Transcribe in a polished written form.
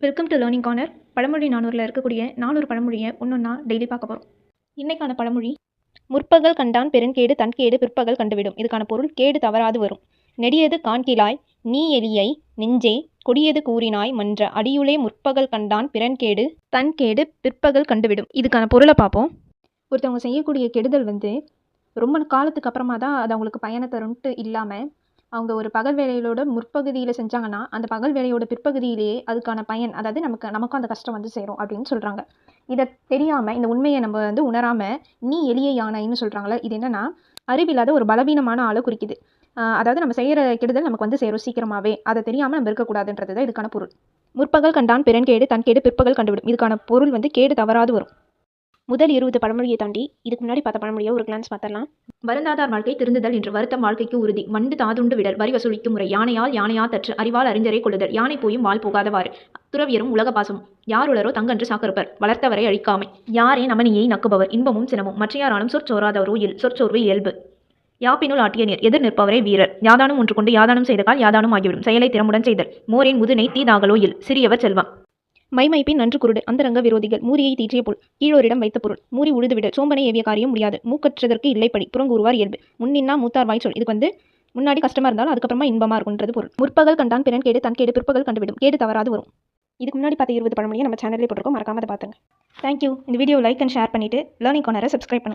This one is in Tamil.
Welcome to learning corner. பழமொழி 400ல் இருக்கக்கூடிய 400 பழமொழியை ஒன்றொன்னா டெய்லி பார்க்க போகிறோம். இன்னைக்கான பழமொழி, முற்பகல் கண்டான் பெருங்கேடு தன்கேடு பிற்பகல் கண்டுவிடும். இதுக்கான பொருள், கேடு தவறாது வரும். நெடியது காண்கிலாய் நீ எலியை நெஞ்சே, கொடியது கூறினாய் மன்ற அடியுளே முற்பகல் கண்டான் பிறன்கேடு தன்கேடு பிற்பகல் கண்டுவிடும். இதுக்கான பொருளை பார்ப்போம். ஒருத்தவங்க செய்யக்கூடிய கெடுதல் ரொம்ப காலத்துக்கு அப்புறமா தான் அது அவங்களுக்கு பயனை தரும்ட்டு இல்லாமல், அவங்க ஒரு பகல் வேலையோட முற்பகுதியில் செஞ்சாங்கன்னா அந்த பகல் வேலையோட பிற்பகுதியிலேயே அதுக்கான பயன், அதாவது நமக்கும் அந்த கஷ்டம் சேரும் அப்படின்னு சொல்கிறாங்க. இதை தெரியாமல், இந்த உண்மையை நம்ம உணராமல் நீ எளிய யானைன்னு சொல்கிறாங்களே, இது என்னென்னா அறிவில்லாத ஒரு பலவீனமான ஆளை குறிக்குது. அதாவது நம்ம செய்கிற கெடுதல் நமக்கு சேரும் சீக்கிரமாகவே, அதை தெரியாமல் நம்ம இருக்கக்கூடாதுன்றது தான் இதுக்கான பொருள். முற்பகல் கண்டான் பிறன்கேடு தன்கேடு பிற்பகல் கண்டுவிடும். இதுக்கான பொருள் கேடு தவறாது வரும். முதல் 20 பழமொழியை தாண்டி இதுக்கு முன்னாடி பார்த்த பழமொழியை ஒரு கிளான்ஸ் பார்த்தரலாம். வருந்தாதார் வாழ்க்கை திருந்துதல் என்று வருத்தம் வாழ்க்கைக்கு உறுதி. வண்டு தாதுண்டு விடல் வரி வசூலிக்கும் முறை. யானையா தற்று அறிவால் அறிஞரை கொள்ளுதல். யானை போயும் வால் போகாதவாறு. துறவியரும் உலக பாசம். யாருளரோ தங்கன்று சாக்கறுப்பர் வளர்த்தவரை அழிக்காமை. யாரே நமனியை நக்குபவர் இன்பமும் சினமும். மற்றையாராலும் சொற்சோராதவரோ சொற்சோர்வு இயல்பு. யாப்பினுள் ஆட்டிய நீர் எதிர் நிற்பவரே வீரர். யாதானும் ஒன்று கொண்டு யாதானும் செய்த கால் யாதானும் ஆகிவிடும். செயலை திறமுடன் செய்தல். மோரின் முதுனை தீதாகலோ இல் சிறியவர் செல்வம். மைமைப்பின் நன்று குருடு அந்தரங்க விரோதிகள். மூரியை தீற்றிய புல் கீழோரிடம் வைத்த பொருள். மூரி உழுதுவிட சோம்பனை ஏவிய காரியம் முடியாது. மூக்கற்றதற்கு இல்லைப்படி புறங்கூறுவார் இயல்பு. முன்னின்னா மூத்தார் வாய் சொல். இதுக்கு முன்னாடி கஷ்டமா இருந்தாலும் அதுக்கப்புறமா இன்பமா இருக்குன்றது பொருள். முற்பகல் கண்டான் பிறன்கேடு தன்கேடு பிற்பகல் கண்டுவிடும். கேடு தவறாது வரும். இதுக்கு முன்னாடி பார்த்த 20 பழமொழியை நம்ம சேனல்லே போட்டிருக்கோம், மறக்காம அதை பார்த்துங்க. தேங்க்யூ. இந்த வீடியோ லைக் அண்ட் ஷேர் பண்ணிட்டு லேர்னிங் கார்னரை சப்ஸ்கிரைப் பண்ணுங்க.